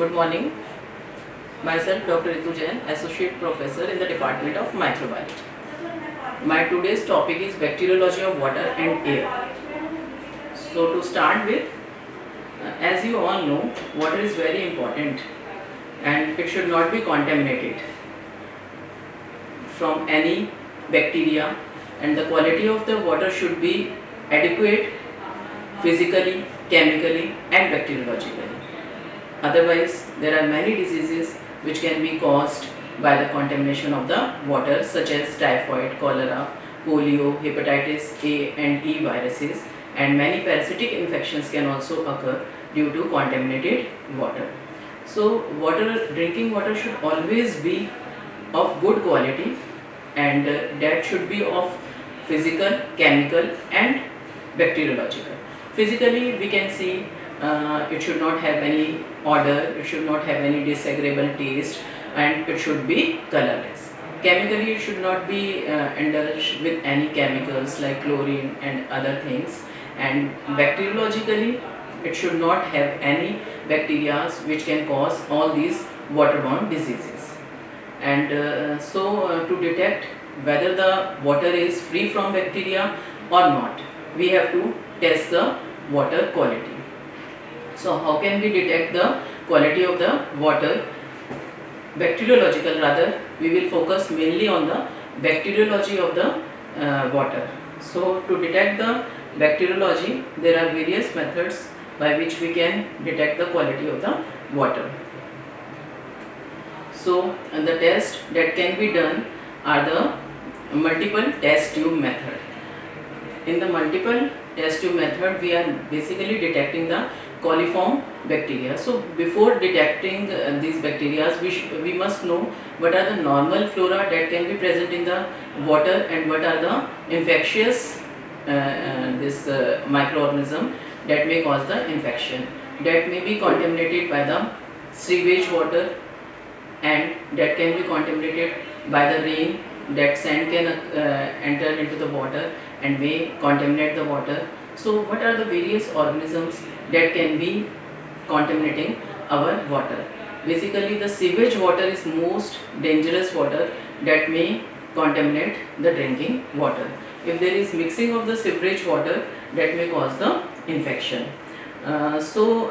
Good morning. Myself Dr. Ritu Jain, Associate Professor in the Department of Microbiology. My today's topic is Bacteriology of Water and Air. So to start with, as you all know, water is very important and it should not be contaminated from any bacteria, and the quality of the water should be adequate physically, chemically and bacteriologically. Otherwise, there are many diseases which can be caused by the contamination of the water, such as typhoid, cholera, polio, hepatitis A and E viruses, and many parasitic infections can also occur due to contaminated water. So, drinking water should always be of good quality, and that should be of physical, chemical and bacteriological. Physically, we can see it should not have any odor, it should not have any disagreeable taste, and it should be colorless. Chemically, it should not be indulged with any chemicals like chlorine and other things, and bacteriologically, it should not have any bacteria which can cause all these waterborne diseases. And to detect whether the water is free from bacteria or not, we have to test the water quality. So how can we detect the quality of the water? Bacteriological, rather, we will focus mainly on the bacteriology of the water. So to detect the bacteriology, there are various methods by which we can detect the quality of the water. So the test that can be done are the multiple test tube method. In the multiple test tube method, we are basically detecting the coliform bacteria. So before detecting these bacteria, we must know what are the normal flora that can be present in the water and what are the infectious microorganism that may cause the infection, that may be contaminated by the sewage water, and that can be contaminated by the rain. That sand can enter into the water and may contaminate the water. So what are the various organisms that can be contaminating our water? Basically, the sewage water is most dangerous water that may contaminate the drinking water. If there is mixing of the sewage water, that may cause the infection. Sewage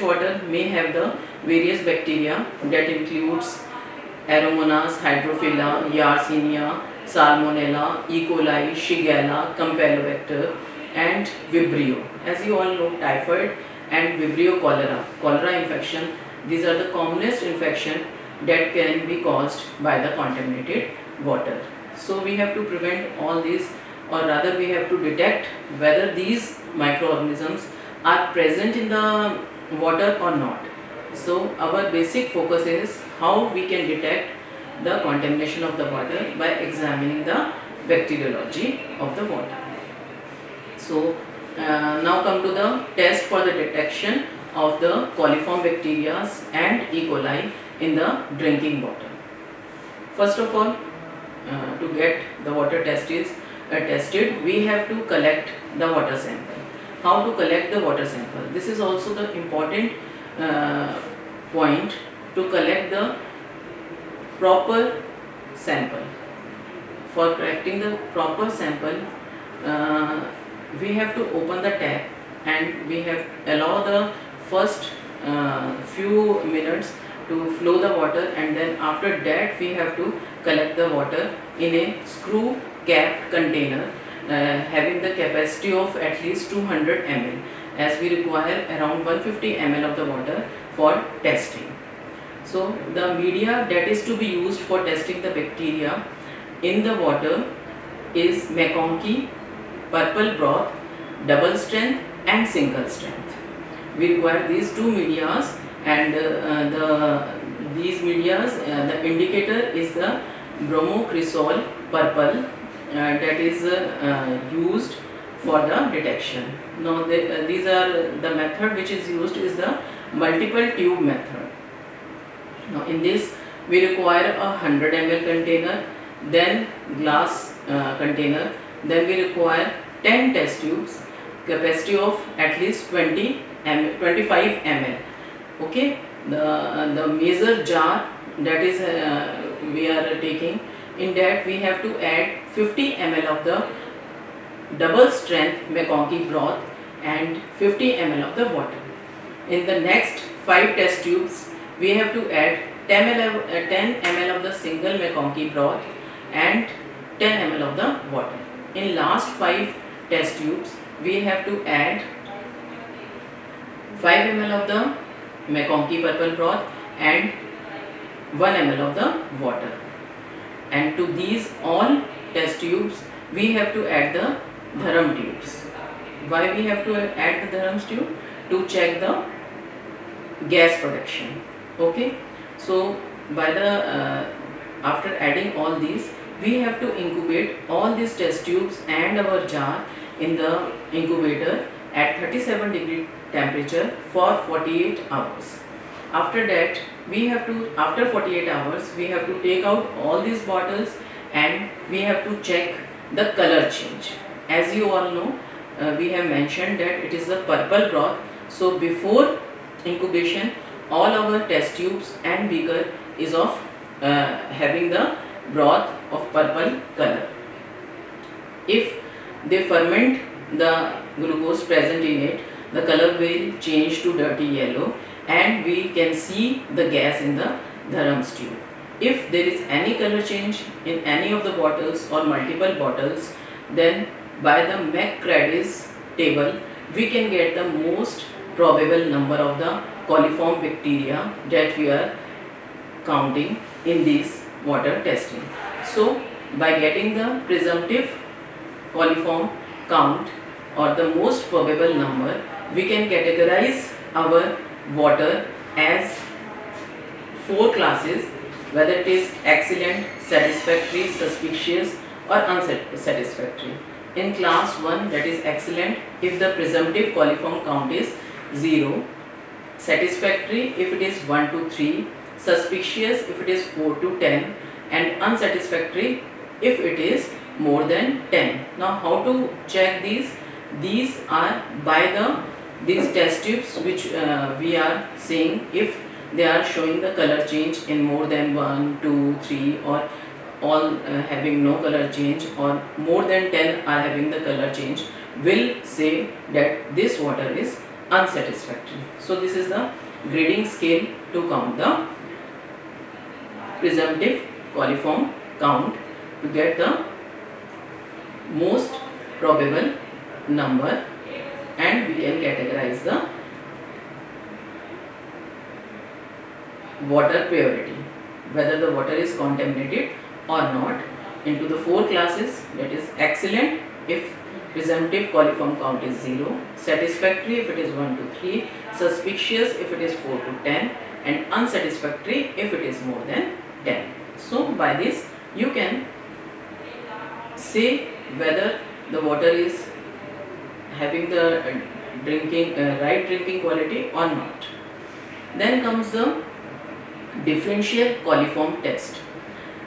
water may have the various bacteria that includes Aeromonas, Hydrophila, Yersinia, Salmonella, E. coli, Shigella, Campylobacter and Vibrio. As you all know, typhoid and Vibrio cholera infection, these are the commonest infection that can be caused by the contaminated water. So we have to prevent all these, or rather we have to detect whether these microorganisms are present in the water or not. So our basic focus is how we can detect the contamination of the water by examining the bacteriology of the water. So now come to the test for the detection of the coliform bacteria and E. coli in the drinking water. First of all, to get the water tested, we have to collect the water sample. How to collect the water sample? This is also the important point, to collect the proper sample. For collecting the proper sample, we have to open the tap and we have allow the first few minutes to flow the water, and then after that we have to collect the water in a screw cap container having the capacity of at least 200 ml, as we require around 150 ml of the water for testing. So the media that is to be used for testing the bacteria in the water is McConkey, purple broth, double strength and single strength. We require these two medias, and these medias, the indicator is the bromocresol purple that is used for the detection. Now these are the method which is used is the multiple tube method. Now in this we require a 100 ml container, then glass container, then we require 10 test tubes, capacity of at least 25 ml. Okay, the major jar that is we are taking, in that we have to add 50 ml of the double strength McConkey broth and 50 ml of the water. In the next 5 test tubes, we have to add 10 ml of the single McConkey broth and 10 ml of the water. In last 5 test tubes, we have to add 5 ml of the McConkey purple broth and 1 ml of the water. And to these all test tubes, we have to add the dharam tubes. Why we have to add the dharam tube? To check the gas production. Okay, so by the after adding all these, we have to incubate all these test tubes and our jar in the incubator at 37 degree temperature for 48 hours. After that, we have to, after 48 hours, we have to take out all these bottles and we have to check the color change. As you all know, we have mentioned that it is the purple broth. So before incubation, all our test tubes and beaker is of having the broth of purple color. If they ferment the glucose present in it, the color will change to dirty yellow and we can see the gas in the dharam tube. If there is any color change in any of the bottles or multiple bottles, then by the McCrady's table we can get the most probable number of the coliform bacteria that we are counting in this water testing. So by getting the presumptive coliform count or the most probable number, we can categorize our water as 4 classes, whether it is excellent, satisfactory, suspicious or unsatisfactory. In class 1, that is excellent, if the presumptive coliform count is 0, satisfactory if it is 1 to 3, suspicious if it is 4 to 10 and unsatisfactory if it is more than 10. Now how to check these? These are by these test tubes which we are seeing, if they are showing the color change in more than 1, 2, 3 or all having no color change or more than 10 are having the color change, will say that this water is unsatisfactory. So this is the grading scale to count the presumptive coliform count to get the most probable number, and we can categorize the water purity, whether the water is contaminated or not, into the 4 classes, that is excellent if presumptive coliform count is 0, satisfactory if it is 1 to 3, suspicious if it is 4 to 10 and unsatisfactory if it is more than 10. So by this you can say whether the water is having the right drinking quality or not. Then comes the differential coliform test.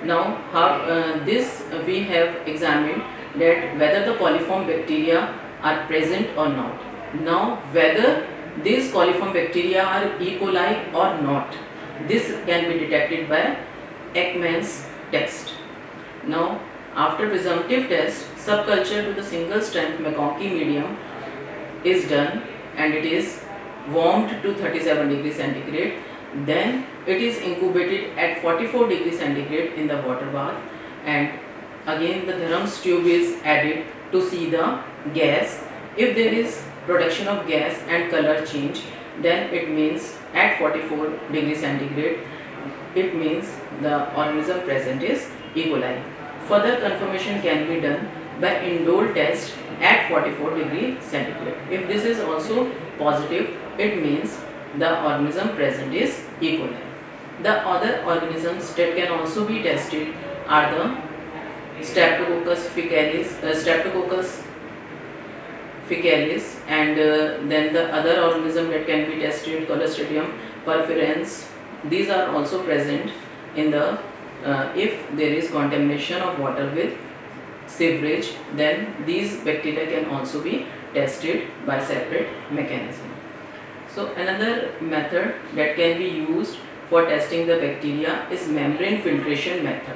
Now how this we have examined that whether the coliform bacteria are present or not. Now whether these coliform bacteria are E. coli or not, this can be detected by Ekman's test. Now after presumptive test, subculture to the single strength McConkey medium is done and it is warmed to 37 degrees centigrade. Then it is incubated at 44 degrees centigrade in the water bath, and again the dharam's tube is added to see the gas. If there is production of gas and color change, then it means at 44 degrees centigrade, it means the organism present is E. coli. Further confirmation can be done by indole test at 44 degrees centigrade. If this is also positive, it means the organism present is E. coli. The other organisms that can also be tested are the Streptococcus faecalis, and then the other organism that can be tested, Clostridium perfringens. These are also present in the if there is contamination of water with sewage, then these bacteria can also be tested by separate mechanism. So So another method that can be used for testing the bacteria is membrane filtration method.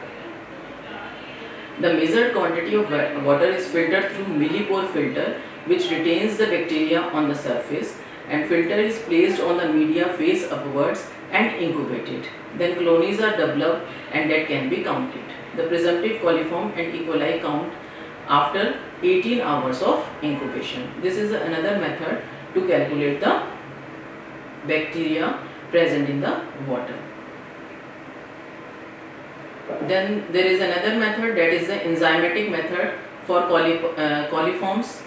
The measured quantity of water is filtered through millipore filter, which retains the bacteria on the surface, and filter is placed on the media face upwards and incubated. Then colonies are developed and that can be counted. The presumptive coliform and E. coli count after 18 hours of incubation. This is another method to calculate the bacteria present in the water. Then there is another method, that is the enzymatic method for coliforms.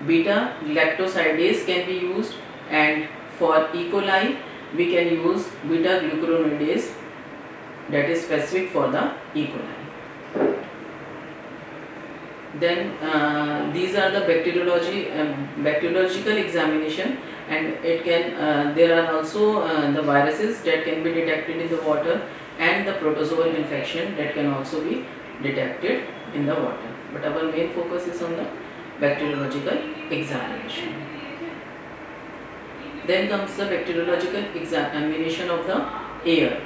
Beta lactosidase can be used, and for E. coli we can use beta glucuronidase, that is specific for the E. coli. Then these are the bacteriological examination, and it can there are also the viruses that can be detected in the water, and the protozoal infection that can also be detected in the water. But our main focus is on the bacteriological examination. Then comes the bacteriological examination of the air.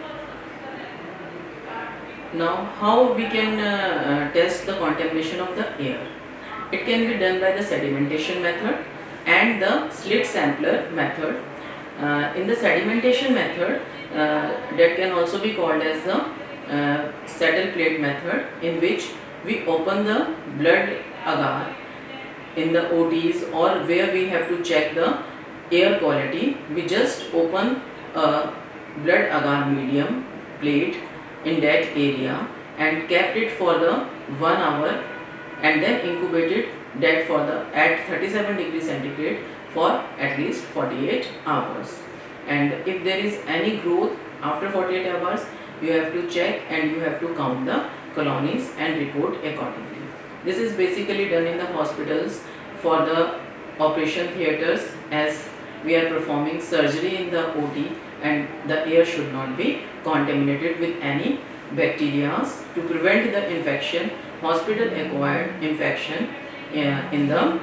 Now, how we can test the contamination of the air? It can be done by the sedimentation method and the slit sampler method. In the sedimentation method, that can also be called as the saddle plate method, in which we open the blood agar in the OTs, or where we have to check the air quality. We just open a blood agar medium plate in that area and kept it for the 1 hour, and then incubated that for the at 37 degrees centigrade for at least 48 hours. And if there is any growth after 48 hours, you have to check and you have to count the colonies and report accordingly. This is basically done in the hospitals for the operation theatres, as we are performing surgery in the OT, and the air should not be contaminated with any bacteria to prevent the infection, hospital acquired infection in the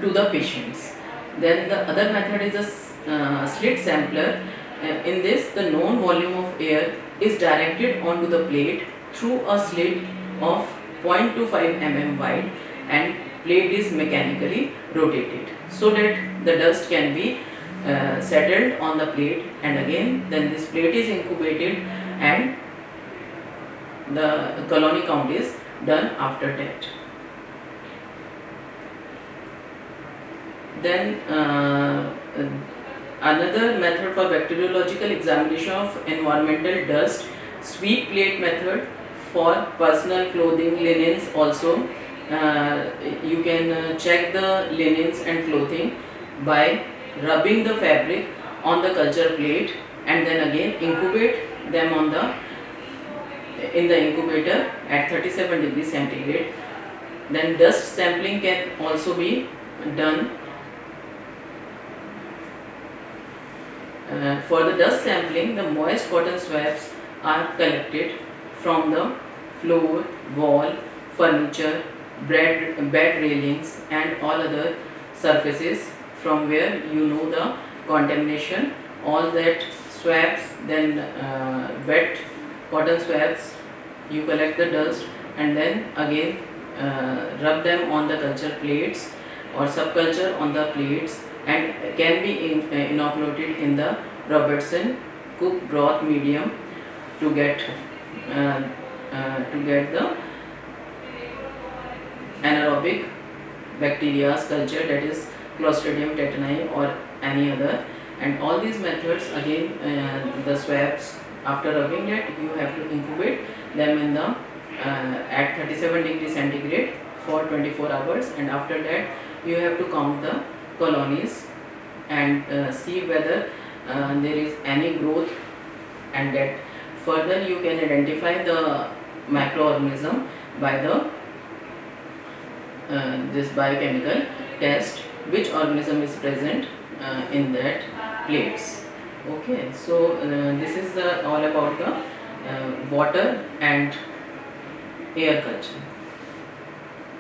to the patients. Then the other method is a slit sampler. In this, the known volume of air is directed onto the plate through a slit of 0.25 mm wide, and plate is mechanically rotated so that the dust can be settled on the plate, and again then this plate is incubated and the colony count is done after that. Then another method for bacteriological examination of environmental dust, sweep plate method. For personal clothing, linens also, you can check the linens and clothing by rubbing the fabric on the culture plate, and then again incubate them in the incubator at 37 degrees centigrade. Then dust sampling can also be done. For the dust sampling, the moist cotton swabs are collected from the floor, wall, furniture, bed railings and all other surfaces from where you know the contamination. All that swabs, then wet cotton swabs, you collect the dust and then again rub them on the culture plates or subculture on the plates, and can be inoculated in the Robertson cook broth medium to get the anaerobic bacteria culture, that is Clostridium tetani or any other. And all these methods, again the swabs, after rubbing that you have to incubate them in the at 37 degrees centigrade for 24 hours, and after that you have to count the colonies and see whether there is any growth, and that further you can identify the microorganism by the this biochemical test, which organism is present in that plates. Okay, so this is all about the water and air culture.